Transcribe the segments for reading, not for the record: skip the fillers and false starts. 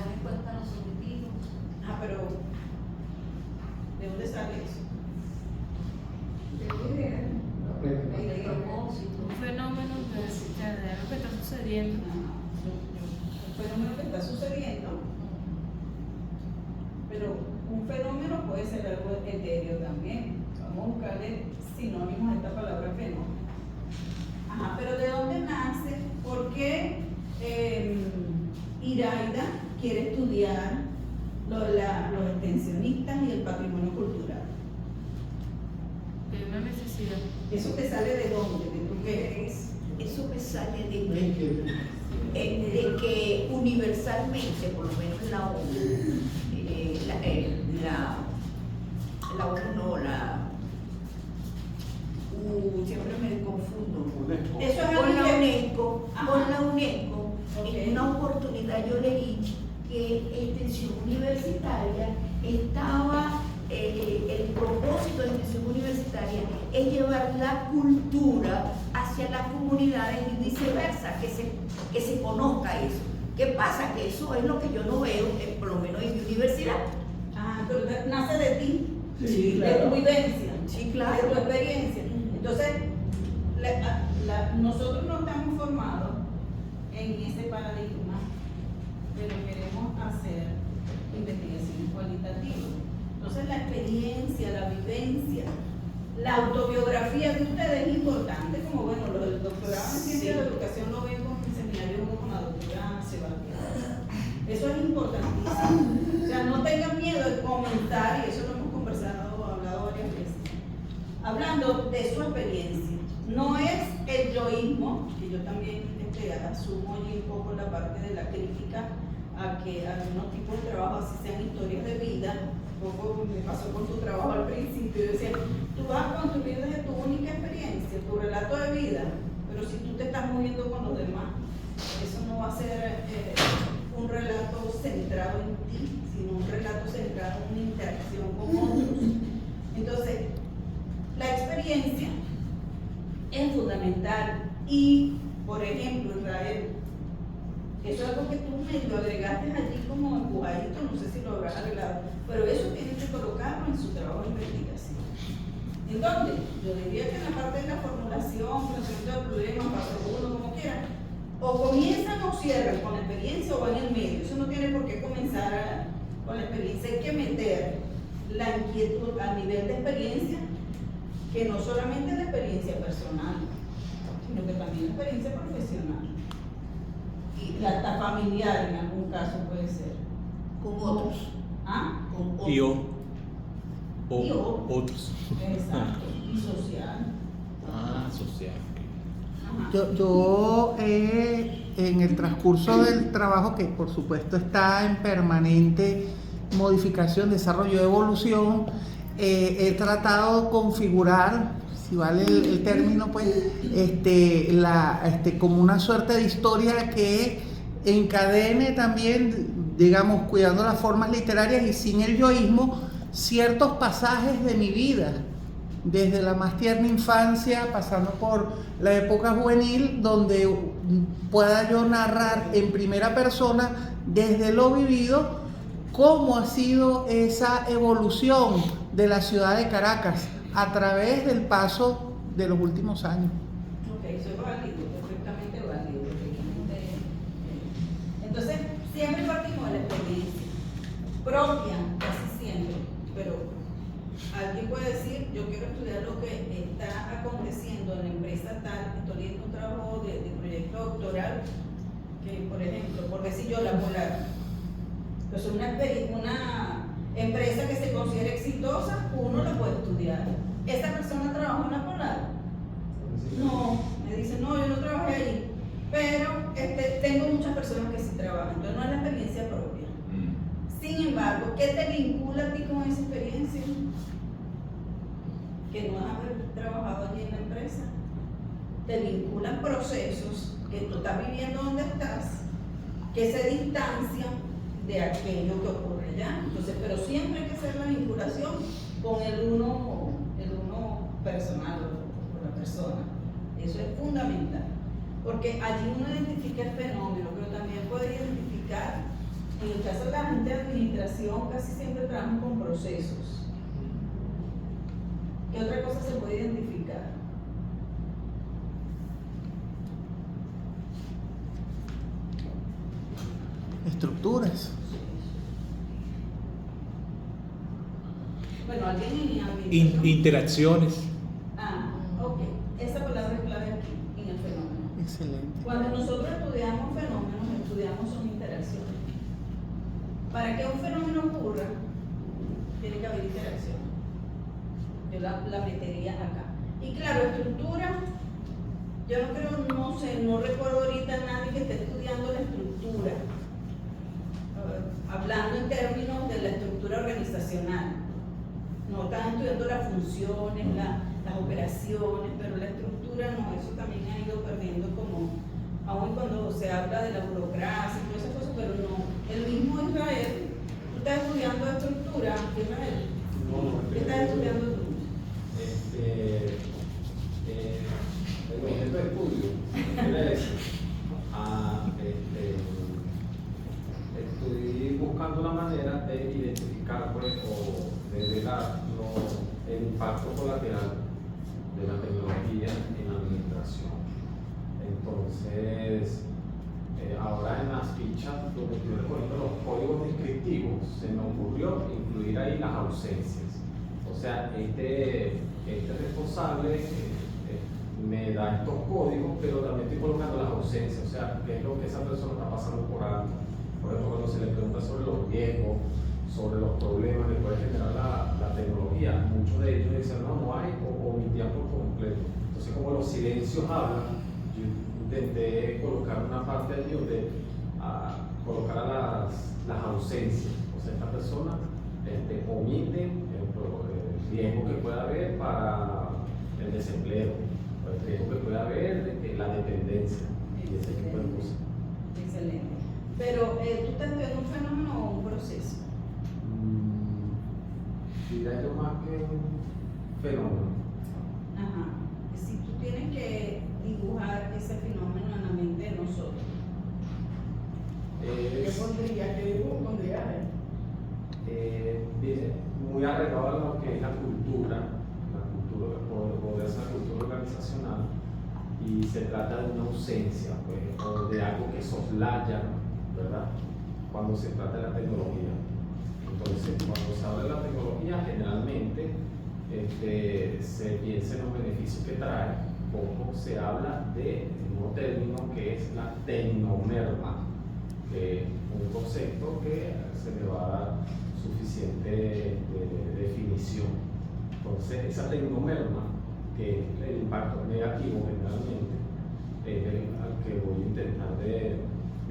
me cuentan los objetivos. Ah, pero ¿de dónde sale eso? ¿De El propósito. Un fenómeno de algo que está sucediendo. Un fenómeno que está sucediendo, pero un fenómeno puede ser algo etéreo también. Vamos a buscarle sinónimos a esta palabra fenómeno. Ajá, pero ¿de dónde nace? ¿Por qué Iraida quiere estudiar los extensionistas y el patrimonio cultural? Hay una necesidad. ¿Eso te sale de dónde? ¿De tú qué eres? Eso me sale de que universalmente, por lo menos la ONU, siempre me confundo Eso es con algo la que- UNESCO. Ajá. Con la UNESCO, Ok. en una oportunidad yo leí que extensión universitaria estaba, el propósito de extensión universitaria es llevar la cultura hacia las comunidades y viceversa, que se conozca eso. ¿Qué pasa? Que eso es lo que yo no veo, por lo menos en mi universidad. Ah, pero nace de ti, Sí, de tu vivencia, Sí, de claro. tu experiencia. Entonces, nosotros no estamos formados en ese paradigma, pero queremos hacer investigaciones cualitativas. Entonces, la experiencia, la vivencia, la autobiografía de ustedes es importante, como bueno, los del doctorado en ciencia de la educación lo ven con el seminario uno con la doctora Sebastián. Eso es importantísimo. O sea, no tengan miedo de comentar, y eso lo hemos hablado varias veces, hablando de su experiencia. No es el yoísmo, que yo también asumo allí un poco la parte de la crítica a que algunos tipos de trabajo así sean historias de vida. Un poco me pasó con tu trabajo al principio. Yo decía, tú vas a construir desde tu única experiencia, tu relato de vida, pero si tú te estás moviendo con los demás, eso no va a ser un relato centrado en ti, sino un relato centrado en una interacción con otros. Entonces, la experiencia es fundamental. Y, por ejemplo, Israel, eso es algo que tú medio agregaste allí como empujadito, no sé si lo habrás arreglado, pero eso tienes que colocarlo en su trabajo de investigación. ¿En dónde? Yo diría que en la parte de la formulación, planteamiento de problemas, paso uno, como quieran. O comienzan o cierran con la experiencia o van en el medio. Eso no tiene por qué comenzar con la experiencia. Hay que meter la inquietud a nivel de experiencia, que no solamente es la experiencia personal, sino que también la experiencia profesional. Y hasta familiar en algún caso puede ser. Con otros. ¿Ah? Con otros. Y Y o. otros. Exacto. Y social. Ah, social. Ajá. Yo en el transcurso del trabajo, que por supuesto está en permanente modificación, desarrollo, evolución, he tratado de configurar, si vale el término, pues, como una suerte de historia que encadene también, digamos, cuidando las formas literarias y sin el yoísmo, ciertos pasajes de mi vida, desde la más tierna infancia, pasando por la época juvenil, donde pueda yo narrar en primera persona, desde lo vivido, cómo ha sido esa evolución de la ciudad de Caracas a través del paso de los últimos años. Ok, eso es válido, perfectamente válido, perfectamente. Entonces, siempre partimos de la experiencia propia, casi siempre, pero alguien puede decir, yo quiero estudiar lo que está aconteciendo en la empresa tal, estoy viendo un trabajo de proyecto doctoral, que por ejemplo, por decir yo, la Polar, pues una empresa que se considera exitosa, uno la puede estudiar. ¿Esta persona trabaja en la Polar? No, me dice, no, yo no trabajé allí, pero tengo muchas personas que sí trabajan, entonces no es la experiencia propia. Sin embargo, ¿qué te vincula a ti con esa experiencia? Que no has haber trabajado allí en la empresa. Te vinculan procesos que tú estás viviendo donde estás, que se distancian de aquello que ocurre allá. Entonces, pero siempre hay que hacer la vinculación con el uno personal o la persona. Eso es fundamental. Porque allí uno identifica el fenómeno, pero también puede identificar, en el caso la gente de administración casi siempre trabajan con procesos. ¿Qué otra cosa se puede identificar? Estructuras. Bueno, alguien en administración. Interacciones. Ok. Esa palabra es clave aquí, en el fenómeno. Excelente. Cuando nosotros estudiamos fenómenos, estudiamos son interacciones. Para que un fenómeno ocurra, tiene que haber interacción. Yo la metería acá. Y claro, estructura, yo no creo, no sé, no recuerdo ahorita a nadie que esté estudiando la estructura. Hablando en términos de la estructura organizacional. No están estudiando las funciones, las operaciones, pero la estructura no, eso también ha ido perdiendo como, aun cuando se habla de la burocracia y todas esas cosas, pero no. El mismo Israel, tú estás estudiando estructura, Israel. ¿Qué estás estudiando tú? El objeto de estudio es estoy buscando una manera de identificar pues, o de ver el impacto colateral de la tecnología en la administración. Entonces, ahora en las fichas donde estoy recogiendo los códigos descriptivos, se me ocurrió incluir ahí las ausencias. O sea, este responsable me da estos códigos, pero también estoy colocando las ausencias, o sea, qué es lo que esa persona está pasando por alto. Por ejemplo, cuando se le pregunta sobre los riesgos, sobre los problemas que puede generar la tecnología, muchos de ellos dicen no hay o omitían por completo. Entonces, como los silencios hablan, yo intenté colocar una parte allí donde colocar las ausencias. O sea, esta persona omite el riesgo que pueda haber para el desempleo, o el riesgo que pueda haber de la dependencia y ese tipo de cosas. Excelente. Pero, ¿tú estás estudiando un fenómeno o un proceso? Diría yo más que un fenómeno. Ajá. Si tú tienes que dibujar ese fenómeno en la mente de nosotros, ¿qué pondrías? ¿Qué dibujo pondrías? Muy arreglado a lo que es la cultura podría ser la cultura organizacional, y se trata de una ausencia, pues, o de algo que soslaya, ¿verdad? Cuando se trata de la tecnología. Entonces, cuando se habla de la tecnología, generalmente se piensa en los beneficios que trae, poco se habla de un nuevo término que es la tecnomerma, que es un concepto que se le va a dar suficiente definición. Entonces, esa tecnomerma, que es el impacto negativo generalmente, es al que voy a intentar de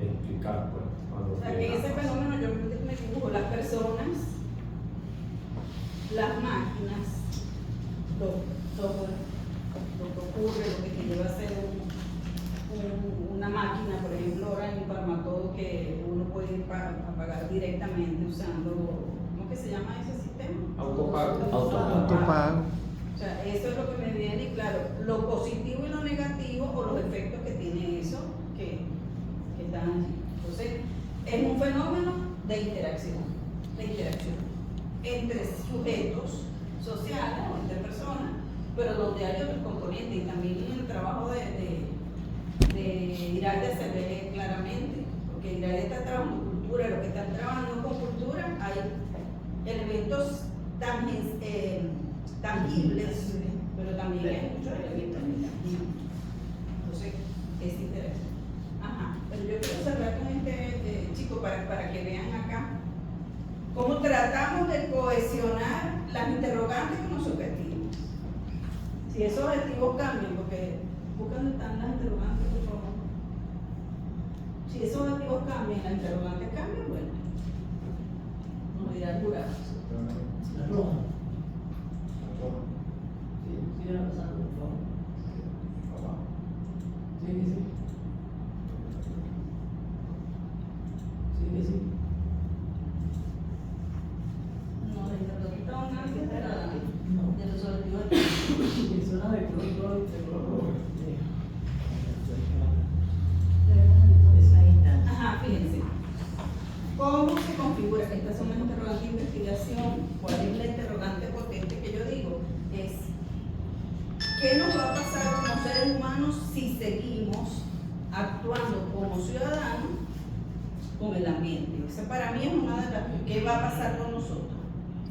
explicar. Pues, cuando o sea, que en ese fenómeno yo me dibujo las personas, las máquinas, todo lo que ocurre, lo que te lleva a ser una máquina, por ejemplo, ahora en Farmatodo, que uno puede pagar directamente usando, ¿cómo que se llama ese sistema? Autopago. Autopago. O sea, eso es lo que me viene, y claro, lo positivo y lo negativo, o los efectos que tiene eso, que están allí. Entonces, es un fenómeno de interacción entre sujetos sociales o entre personas, pero donde hay otros componentes, y también en el trabajo de Iralde se ve claramente, porque Iralde está trabajando cultura, lo que están trabajando con cultura, hay elementos tangibles, pero también hay muchos elementos intangibles. Entonces, es interesante. Ajá, pero yo quiero cerrar con este chico para que vean acá cómo tratamos de cohesionar las interrogantes con los objetivos. Si esos objetivos cambian, porque busca dónde están las interrogantes, por favor. Si esos objetivos cambian, las interrogantes cambian, bueno, nos dirá el jurado. La roja. Sí, sigue pasando, por favor. Sí, que sí. Sí, que sí. No, la interrogación está una vez de los objetivos. Es una de color. Ajá, fíjense. ¿Cómo se configura estas son las interrogantes de investigación. ¿Cuál es la interrogante potente que yo digo? Es ¿qué nos va a pasar como seres humanos si seguimos actuando como ciudadanos con el ambiente? Esa para mí es una de las ¿qué va a pasar con nosotros?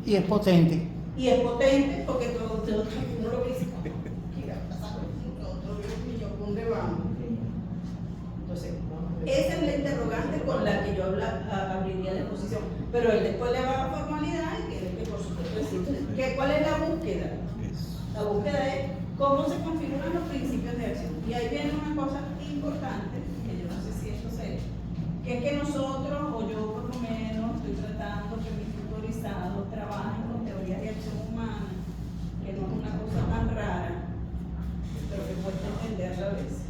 Y es potente. Y es potente porque todo uno lo que dice, ¿qué va a pasar con nosotros? Dios mío, ¿dónde vamos? Entonces, esa es la interrogante con la que yo abriría la exposición. Pero él después le va a la formalidad y que por supuesto decir, ¿cuál es la búsqueda? La búsqueda es cómo se configuran los principios de acción. Y ahí viene una cosa importante, que yo no sé si esto sé, que es que nosotros, o yo por lo menos, estoy tratando que mis tutorizados trabajen con teorías de acción humana, que no es una cosa tan rara, pero que cuesta entenderla a veces.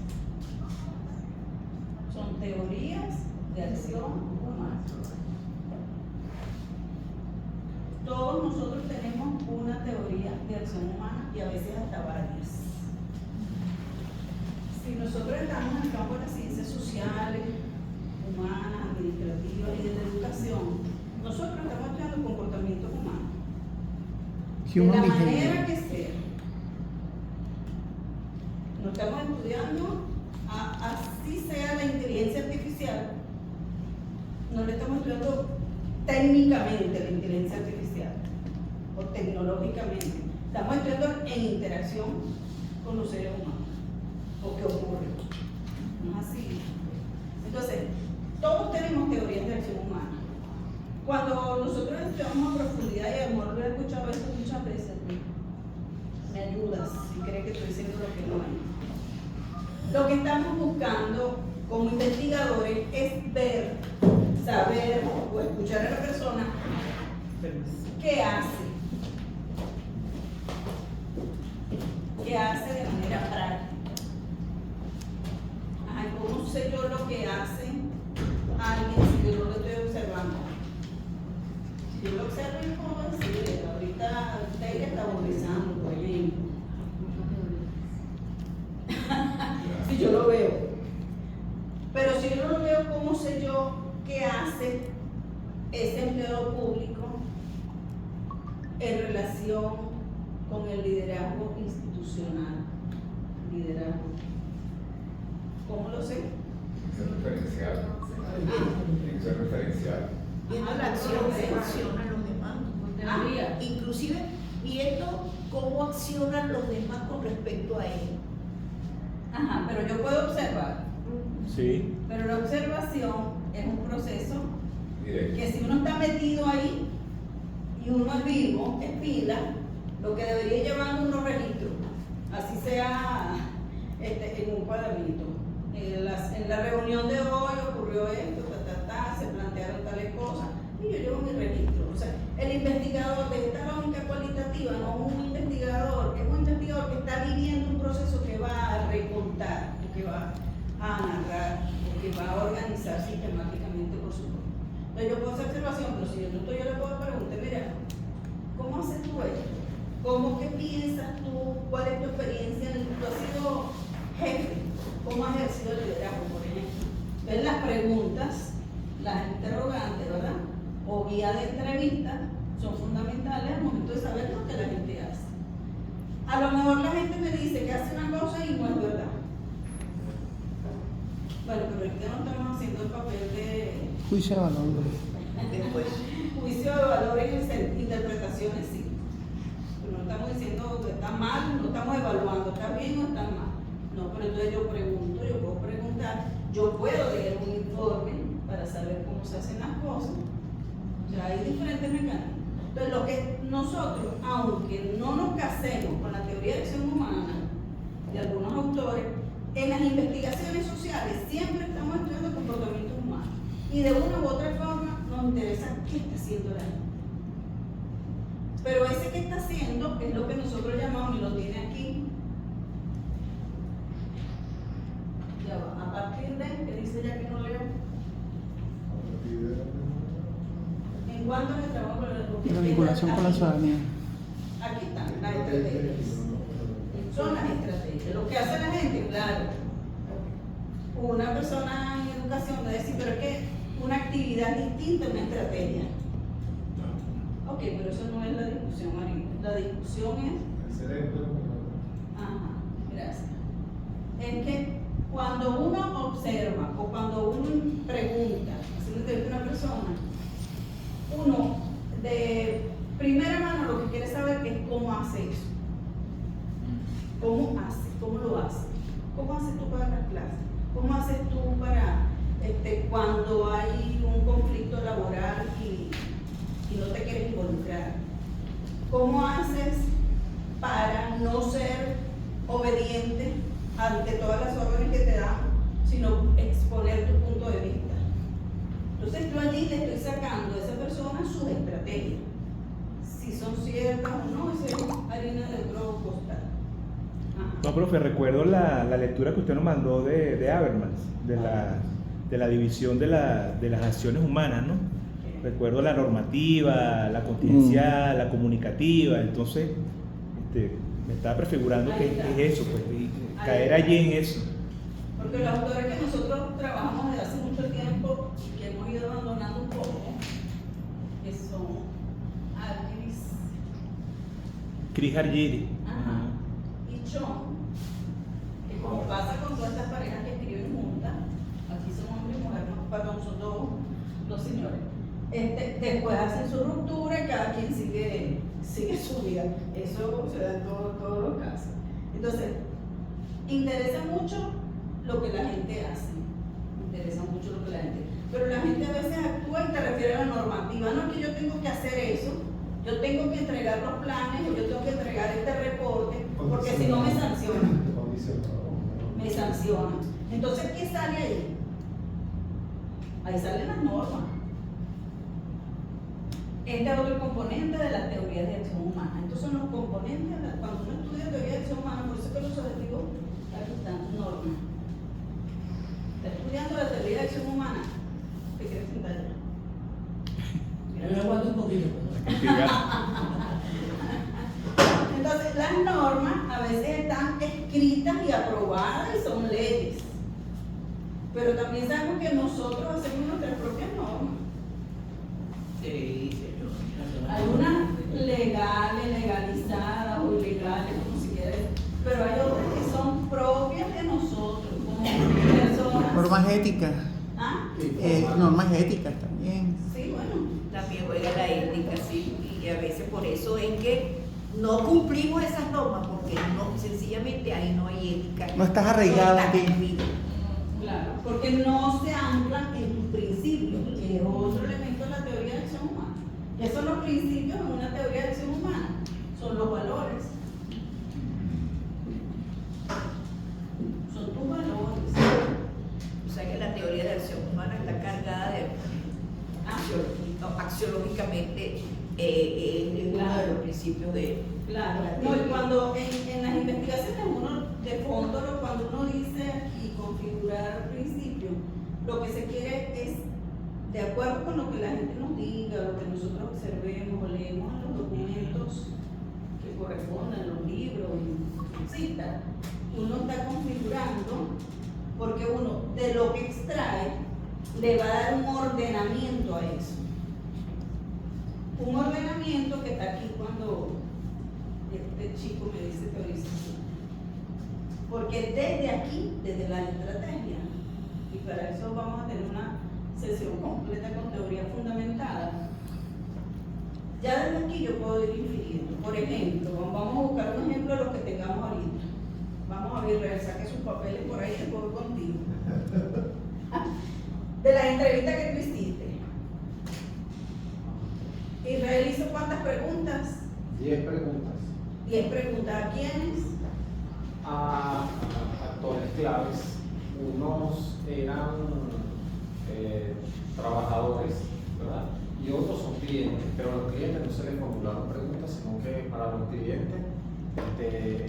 Son teorías de acción humana. Todos nosotros tenemos una teoría de acción humana y a veces hasta varias. Si nosotros estamos en el campo de las ciencias sociales, humanas, administrativas y de la educación, nosotros estamos estudiando comportamientos humanos. De Human la behavior. manera que sea. No estamos estudiando así sea la inteligencia artificial, no le estamos estudiando técnicamente la inteligencia artificial o tecnológicamente, estamos estudiando en interacción con los seres humanos o qué ocurre, no es así. Entonces, todos tenemos teorías de acción humana. Cuando nosotros estudiamos a profundidad, y a lo mejor lo he escuchado esto muchas veces, me ayudas si crees que estoy diciendo lo que no es. Lo que estamos buscando como investigadores es ver, saber o escuchar a la persona qué hace de manera práctica. Ay, ¿cómo sé yo lo que hace alguien si yo no lo estoy observando? Si yo lo observo, ¿cómo decir? Ahorita ella está agonizando, por ejemplo. Si yo lo veo. Pero si yo no lo veo, ¿cómo sé yo qué hace ese empleado público en relación con el liderazgo institucional? Liderazgo. ¿Cómo lo sé? Eso es referencial. Eso es referencial. Viendo la acción que accionan los demás. Inclusive viendo cómo accionan los demás con respecto a él. Ajá, pero yo puedo observar. Sí. Pero la observación es un proceso Directo. que si uno está metido ahí y uno es vivo, es pila, lo que debería llevar unos registros, así sea en un cuadernito. En la reunión de hoy ocurrió esto, se plantearon tales cosas, y yo llevo mi registro. O sea, el investigador de esta lógica cualitativa no es un investigador, es un investigador que está viviendo un proceso que va a recontar, que va a narrar, que va a organizar sistemáticamente por su cuenta. Entonces yo puedo hacer observación, pero si yo no estoy, yo le puedo preguntar, mira, ¿cómo haces tú esto? ¿Cómo que piensas tú? ¿Cuál es tu experiencia? ¿Tú has sido jefe? ¿Cómo has ejercido el liderazgo, por ejemplo? Entonces las preguntas, las interrogantes, ¿verdad? O guía de entrevista son fundamentales al momento de saber lo que la gente hace. A lo mejor la gente me dice que hace una cosa y no es verdad. Bueno, pero ahorita no estamos haciendo el papel de Juicio de valor. Después. juicio de valores en interpretaciones, sí. Pero no estamos diciendo que está mal, no estamos evaluando, está bien o está mal. No, pero entonces yo pregunto, yo puedo preguntar, yo puedo leer un informe para saber cómo se hacen las cosas. O sea, hay diferentes mecanismos. Entonces, lo que nosotros, aunque no nos casemos con la teoría de acción humana de algunos autores, en las investigaciones sociales siempre estamos estudiando comportamientos humanos. Y de una u otra forma nos interesa qué está haciendo la gente. Pero ese que está haciendo es lo que nosotros llamamos, y lo tiene aquí, ya va, a partir de, que dice ya que no leo, en cuanto al trabajo con La vinculación con la ciudadanía. Aquí están las estrategias. Son las estrategias. Lo que hace la gente, claro. Una persona en educación va a decir, pero es que una actividad distinta es una estrategia. Ok, pero eso no es la discusión ahorita. La discusión es... El cerebro. Ajá, gracias. Es que cuando uno observa o cuando uno pregunta, haciendo una persona, uno de primera mano lo que quiere saber es cómo hace eso. ¿Cómo hace? ¿Cómo lo hace? ¿Cómo haces tú para las clases? ¿Cómo haces tú para cuando hay un conflicto laboral y no te quieres involucrar? ¿Cómo haces para no ser obediente ante todas las órdenes que te dan, sino exponer tu punto de vista? Entonces yo allí le estoy sacando a esa persona sus estrategias. Si son ciertas o no, esa es harina de otro costal. No, profe, recuerdo la lectura que usted nos mandó de Habermas, de la división de las acciones humanas, ¿no? Recuerdo la normativa, la contingencial, la comunicativa, entonces me estaba prefigurando que es eso, pues, y caer allí en eso. Porque los autores que nosotros trabajamos desde hace mucho tiempo y que hemos ido abandonando un poco, que son Chris Argyri. Ajá. Y John, que como pasa con todas estas parejas que escriben juntas, aquí son hombres y mujeres, no, perdón, son dos señores. Después hacen su ruptura y cada quien sigue su vida. Eso se da en todos los casos. Entonces, interesa mucho lo que la gente hace. Interesa mucho lo que la gente. Pero la gente a veces actúa y te refiere a la normativa. No es que yo tengo que hacer eso, yo tengo que entregar los planes, o yo tengo que entregar este reporte, porque si no me sancionan. Me sancionan. Entonces, ¿qué sale ahí? Ahí salen las normas. Este es otro componente de las teorías de acción humana. Estos son los componentes, cuando uno estudia teoría de acción humana, por eso que los objetivos, aquí están normas. Está estudiando la teoría de acción humana. ¿Te quieres sentar ya? Yo me aguanto un poquito. Entonces, las normas a veces están escritas y aprobadas y son leyes. Pero también sabemos que nosotros hacemos nuestras propias normas. Algunas legales, legalizadas o ilegales, como si quieras, pero hay otras que son propias de nosotros, como personas. Normas éticas. ¿Ah? Normas éticas también. Sí, bueno. También juega la ética, sí, y a veces por eso es que no cumplimos esas normas, porque no, sencillamente ahí no hay ética. No estás arraigado no está aquí. cumplido. Claro, porque no se anclan en tus principios, que es otro elemento de la teoría de acción humana. ¿Qué son los principios en una teoría de acción humana? Son los valores. Son tus valores. O sea que la teoría de acción humana está cargada de axiológicamente es uno de los principios de Claro, la no, y teoría. cuando en las investigaciones uno de fondo, cuando uno dice y configurar principios, lo que se quiere es, de acuerdo con lo que la gente nos diga, lo que nosotros observemos o leemos en los documentos que corresponden, en los libros, en citas, uno está configurando, porque uno de lo que extrae le va a dar un ordenamiento a eso. Un ordenamiento que está aquí cuando este chico me dice teorización. Porque desde aquí, desde la estrategia, y para eso vamos a tener una sesión completa con teoría fundamentada, ya desde aquí yo puedo ir infiriendo. Por ejemplo, vamos a buscar un ejemplo de lo que tengamos ahorita. Vamos a ver, saque sus papeles por ahí, después voy contigo. De las entrevistas que tú hiciste. Israel hizo ¿cuántas preguntas? 10 preguntas. 10 preguntas. ¿A quiénes? A actores claves. Unos eran trabajadores, ¿verdad? Y otros son clientes, pero a los clientes no se les formularon preguntas, sino que para los clientes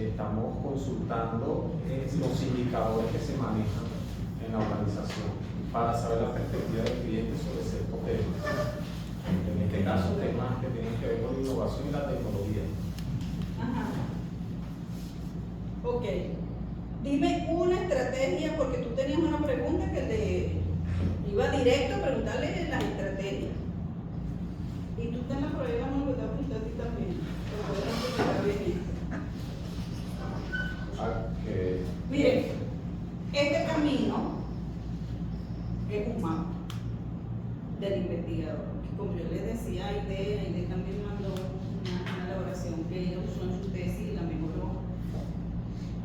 estamos consultando los indicadores que se manejan en la organización para saber la perspectiva del cliente sobre ciertos temas. En este caso, temas que tienen que ver con la innovación y la tecnología. Ajá. Ok. Dime una estrategia, porque tú tenías una pregunta que te iba directo a preguntarle las estrategias. Y tú te la pruebas, no lo que felicito a ti también. Por poder explicar bien. Miren, este camino es un mapa del investigador. Como yo les decía, Aide también mandó una elaboración que ella usó en su tesis y la mejoró.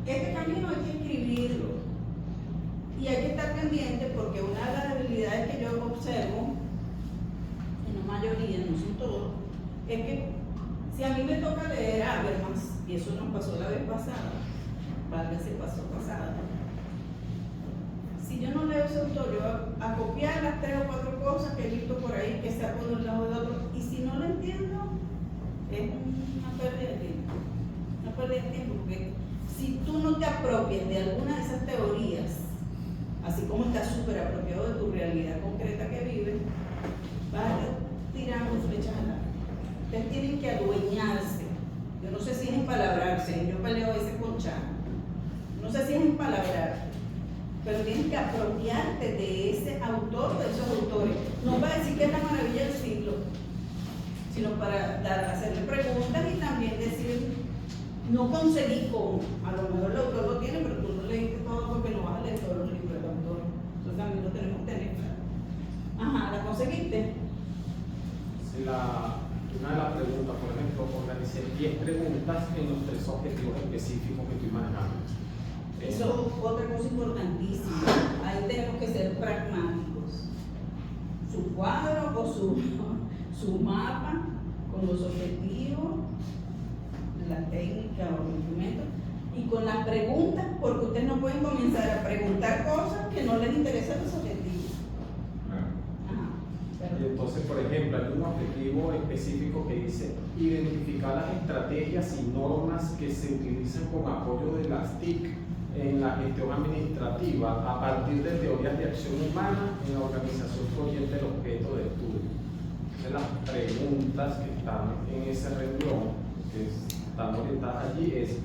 Este camino hay que escribirlo y hay que estar pendiente porque una de las debilidades que yo observo, en la mayoría, no son todos, es que si a mí me toca leer Habermas, y eso nos pasó la vez pasada, se pasó pasada, si yo no leo ese autor, yo a copiar las 3 o 4 cosas que he visto por ahí, que sea por un lado de otro, y si no lo entiendo, es una pérdida de tiempo. Una pérdida de tiempo, porque si tú no te apropias de alguna de esas teorías, así como estás súper apropiado de tu realidad concreta que vives, vas a estar tirando flechas al aire. Ustedes tienen que adueñarse. Yo no sé si es empalabrarse, yo peleo a veces con Chano. No sé si es empalabrarte, pero tienes que apropiarte de ese autor, de esos autores. No para decir que es la maravilla del siglo, sino para hacerle preguntas y también decir, no conseguí cómo. A lo mejor el autor lo tiene, pero tú no leíste todo porque no vas a leer todos los libros del autor. Eso también lo tenemos que tener claro. Ajá, ¿la conseguiste? Sí, una de las preguntas, por ejemplo, organicé 10 preguntas en los 3 objetivos específicos que estoy manejando. Eso es otra cosa importantísima. Ahí tenemos que ser pragmáticos. Su cuadro o su mapa con los objetivos, la técnica o los instrumentos, y con las preguntas, porque ustedes no pueden comenzar a preguntar cosas que no les interesan los objetivos. Ajá. Y entonces, por ejemplo, hay un objetivo específico que dice identificar las estrategias y normas que se utilizan con apoyo de las TIC en la gestión administrativa a partir de teorías de acción humana en la organización que orienta el objeto de estudio. Entonces, las preguntas que están en ese renglón, que están orientadas allí, es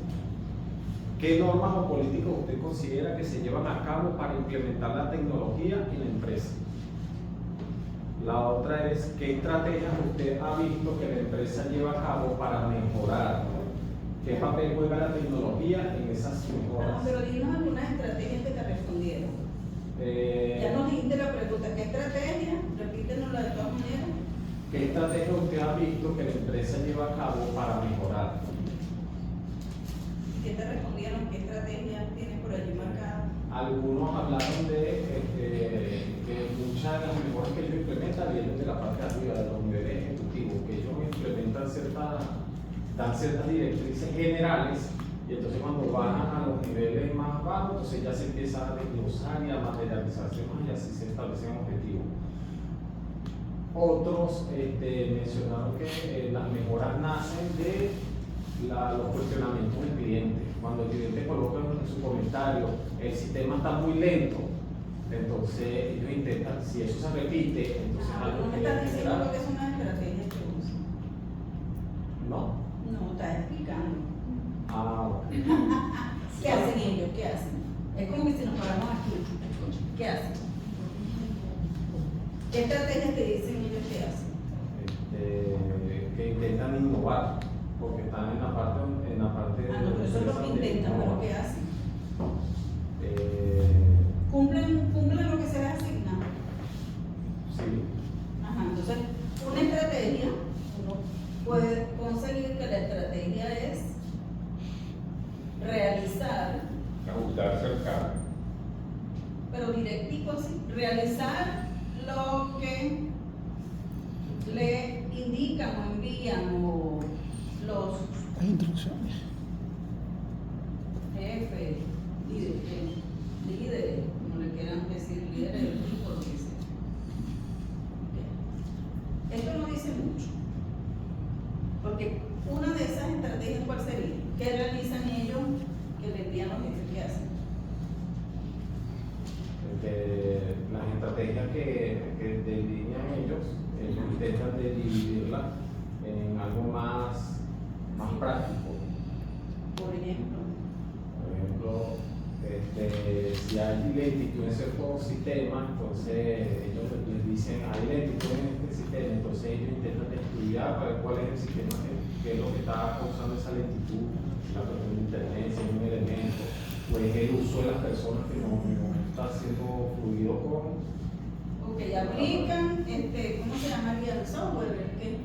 ¿qué normas o políticas usted considera que se llevan a cabo para implementar la tecnología en la empresa? La otra es ¿qué estrategias usted ha visto que la empresa lleva a cabo para mejorar? ¿Qué papel juega la tecnología en esas mejoras? Pero dinos algunas estrategias que te respondieron. Ya nos dijiste la pregunta, ¿qué estrategia? Repítenosla de todas maneras. ¿Qué estrategia usted ha visto que la empresa lleva a cabo para mejorar? ¿Qué te respondieron? ¿Qué estrategia tienes por allí marcada? Algunos hablaron de que muchas de las mejoras que ellos implementan vienen de la parte de arriba, de los niveles ejecutivos, que ellos implementan dan ciertas directrices generales, y entonces cuando bajan a los niveles más bajos, entonces ya se empieza a desglosar y a materializarse más, y así se establecen objetivos. Otros mencionaron que las mejoras nacen de los cuestionamientos del cliente. Cuando el cliente coloca en su comentario, el sistema está muy lento, entonces ellos intentan, si eso se repite, entonces algo ¿No me que estás diciendo generar- lo que es una estrategia que usan? No. No, estás explicando. Ah, ¿Qué hacen ellos? ¿Qué hacen? Es como que si nos paramos aquí. ¿Qué hacen? ¿Qué estrategias te dicen ellos que hacen? que intentan innovar, porque están en la parte No, pero eso es lo que intentan, pero ¿qué hacen? Eh, ¿Cumplen lo que se les asigna? sí. Ajá, entonces, una estrategia, uno puede conseguir que la estrategia es realizar, Ajustarse al cambio. pero directico así, realizar lo que le indican o envían o los Las instrucciones. jefes, líderes, como le quieran decir, líderes del grupo, lo que sea. Esto no dice mucho, porque una de esas estrategias, ¿cuál sería? ¿Qué realizan ellos que le envían los jefes? ¿Qué hacen? Las estrategias que delinean ellos intentan de dividirla en algo más práctico. Por ejemplo, si hay lentitud en cierto sistema, entonces ellos les dicen hay lentitud en este sistema, entonces ellos intentan estudiar estudiar para ver cuál es el sistema que es lo que está causando esa lentitud, la cuestión de internet, si es un elemento, o es el uso de las personas que no está siendo fluido con. Ok, aplican, ¿cómo se llamaría el software? ¿Qué?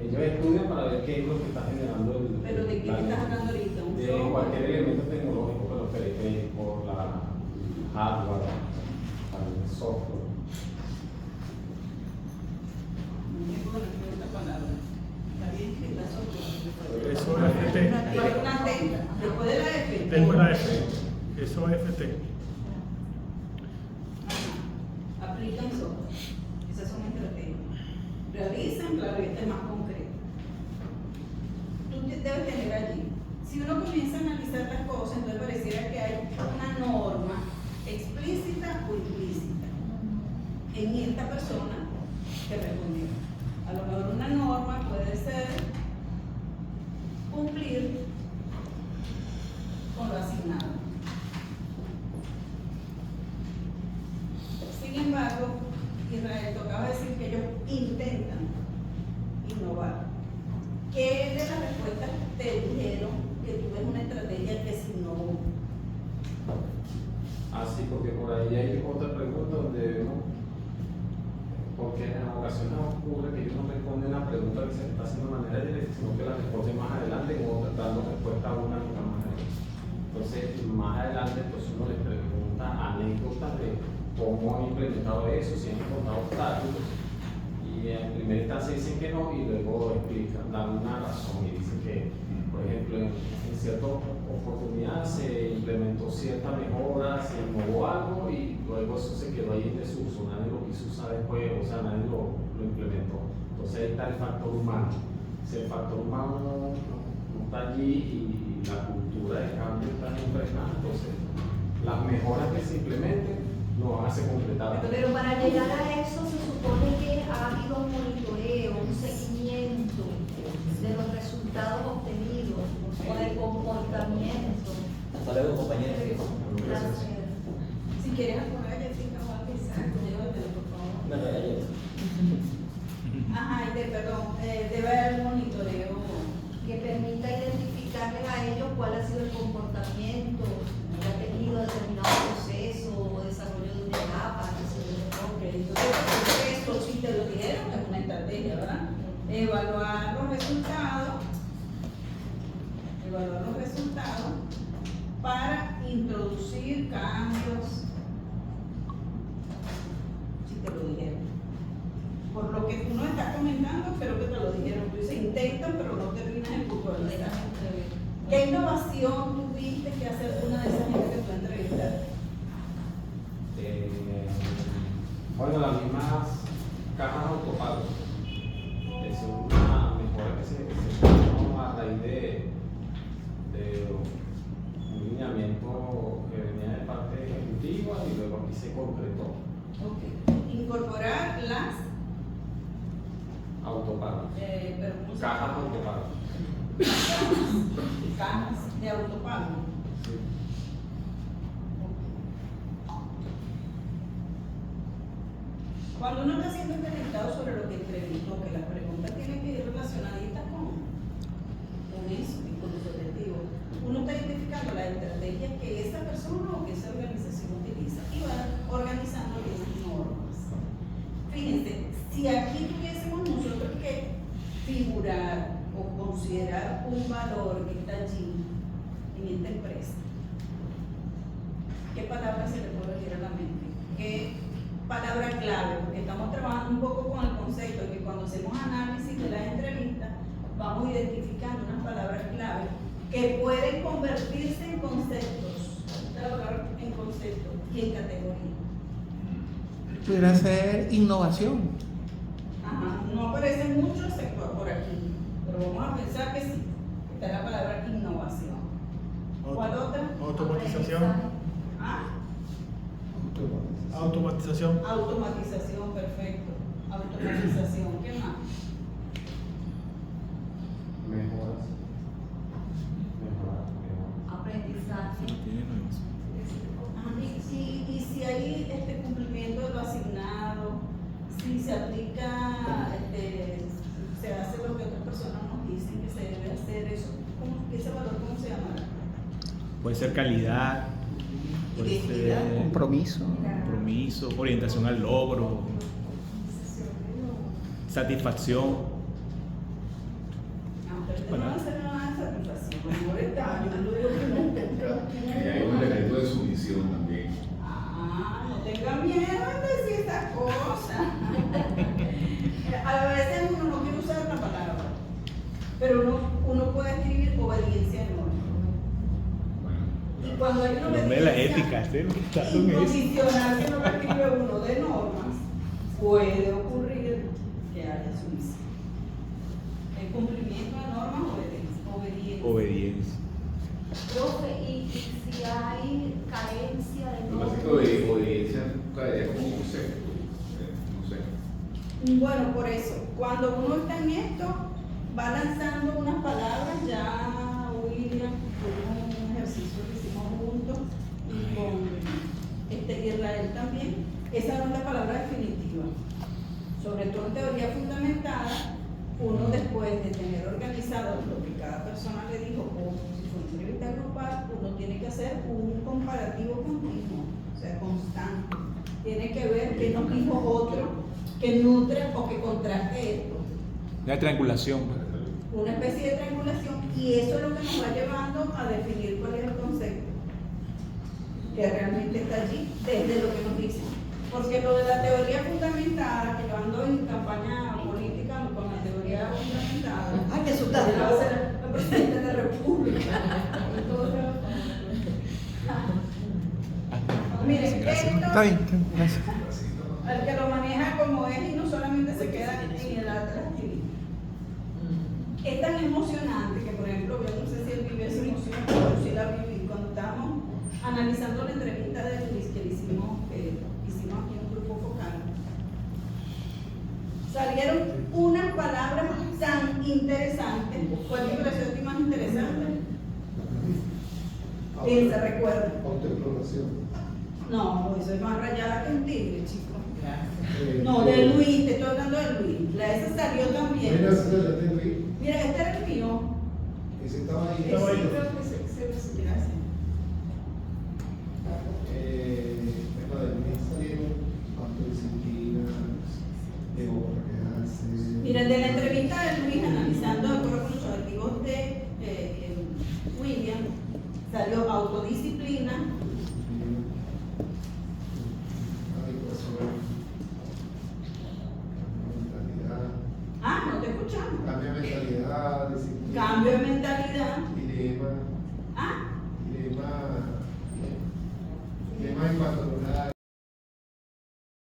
Ellos estudian para ver qué es lo que está generando el. ¿Pero de qué estás hablando ahorita? ¿Un De software? cualquier elemento tecnológico, que los periféricos, la hardware, el software. Esta palabra. Está bien escrita software. Eso es FT. Una tenda, después de la F. Después la F. Eso es FT. Ajá. Aplican software. Esas son estrategias. Realizan, claro, y este es más concreto. Tú debes tener allí. Si uno comienza a analizar las cosas, entonces pareciera que hay una norma explícita o implícita en esta persona que respondió. A lo mejor una norma puede ser cumplir con lo asignado. Sin embargo, Israel, tú acabas de decir que ellos intentan innovar. ¿Qué de las respuestas te dijeron que tú ves una estrategia que se innovó? Ah, sí, porque por ahí hay otra pregunta donde vemos, porque en ocasiones ocurre que ellos no responden la pregunta que se está haciendo de manera directa, sino que la responden más adelante o dando respuesta a una más adelante. Entonces, más adelante, entonces uno les pregunta anécdotas de cómo han implementado eso, si han encontrado obstáculos, y en primera instancia dicen que no, y luego explican, dan una razón y dicen que, por ejemplo, en cierta oportunidad se implementó cierta mejora, se innovó algo y luego eso se quedó ahí en desuso, nadie lo quiso usar después, o sea, nadie lo implementó. Entonces ahí está el factor humano. Si el factor humano no está allí y la cultura de cambio está impregnada, entonces las mejoras que se implementen no van a ser completadas. Pero para llegar a eso se supone que ha habido un monitoreo, un seguimiento de los resultados obtenidos o del comportamiento. Hasta luego, compañeros. Gracias. Si quieres apoyar a Jessica o algo, llévatelo, por favor. No, no, ya. Ajá, perdón, debe haber un monitoreo. Que permita identificarles a ellos cuál ha sido el comportamiento que ha tenido determinado proceso o desarrollo de una etapa. Ok, entonces eso sí te lo dijeron, es una estrategia, ¿verdad? Evaluar los resultados para introducir cambios, si te lo dijeron. Por lo que tú nos estás comentando, creo que te lo dijeron. Tú dices, intentan, pero no terminas el curso. ¿Qué innovación tuviste que hacer una de esas gente que tú entrevistaste? Bueno, las mismas cajas autopago. Es una mejora que se hizo a raíz de un lineamiento que venía de parte ejecutiva y luego aquí se concretó. Ok. Incorporar las Autopago. pero ¿cómo se Cajas llama? autopago. Cajas de autopago. Sí. Cuando uno está siendo entrevistado sobre lo que entrevistó, que las preguntas tienen que ir relacionaditas con eso y con los objetivos, uno está identificando las estrategias que esa persona o que esa organización utiliza y va organizando esas normas. Fíjense, si aquí tuviésemos nosotros que figurar o considerar un valor que está allí en esta empresa, ¿qué palabra se le puede venir a la mente? ¿Qué palabra clave? Porque estamos trabajando un poco con el concepto de que cuando hacemos análisis de las entrevistas vamos identificando unas palabras clave que pueden convertirse en conceptos, trabajar en conceptos y en categorías. Pudiera ser innovación. Ajá, no aparece mucho sector por aquí, pero vamos a pensar que sí, está la palabra innovación. ¿Cuál otra? Automatización. Ah, Automatización. automatización, perfecto. Automatización, ¿qué más? Mejoras. Aprendizaje. Y si hay cumplimiento de lo asignado, si se aplica, se puede ser calidad, puede Identidad. ser Compromiso. compromiso, orientación al logro, satisfacción. Pero usted no va a hacer nada de satisfacción, amor, está, yo no digo que no. Ahí hay un elemento de sumisión también. No tenga miedo de decir estas cosas. A veces uno no quiere usar la palabra, pero uno puede escribir obediencia en norma. Y cuando hay una No me la obediencia ética, ¿sí? Está con eso. incondicional que no lo escribe uno de normas, puede ocurrir que haya sumisión. El cumplimiento de normas, obediencia. Obediencia. Profe, y si hay carencia de Lo que pasa es que obediencia caería como concepto. No sé. Bueno, por eso, cuando uno está en esto, va lanzando unas palabras, ya William, tuvimos un ejercicio que hicimos juntos, y con Israel también, esa no es la palabra definitiva. Sobre todo en teoría fundamentada, uno después de tener organizado lo que cada persona le dijo, o si fue una entrevista grupal, uno tiene que hacer un comparativo continuo, o sea, constante. Tiene que ver qué nos dijo otro, que nutre o que contraste esto. La triangulación. Una especie de triangulación, y eso es lo que nos va llevando a definir cuál es el concepto que realmente está allí, desde lo que nos dicen. Porque lo de la teoría fundamentada, que yo ando en campaña política con la teoría fundamentada, Ay, qué asustado. ella va a ser la presidenta de la República. Entonces, miren, esto, Está bien, gracias. el que lo maneja como es y no solamente se queda en el arte activista. Es tan emocionante que, por ejemplo, yo no sé si él vive esa emoción, pero yo sí la viví cuando estábamos analizando la entrevista de Luis que le hicimos aquí en un grupo focal. Salieron unas palabras tan interesantes. ¿Cuál te pareció a ti más interesante? Piensa, recuerda. Autoexploración. No, eso es más rayada que un tigre, chico. No, de Luis, te estoy hablando de Luis. Esa salió también. Mira, ese es el de Mira, este era el mío. Ese estaba ahí. Ese creo que se gracias. Tema de Luis salieron, autodisciplina, otra que hace. Mira, de la entrevista de Luis, analizando de acuerdo con los objetivos de William, salió autodisciplina. No te escuchamos. Cambio de mentalidad, disciplina. Cambio de mentalidad. Dilema. Ah, Dilema en cuanto a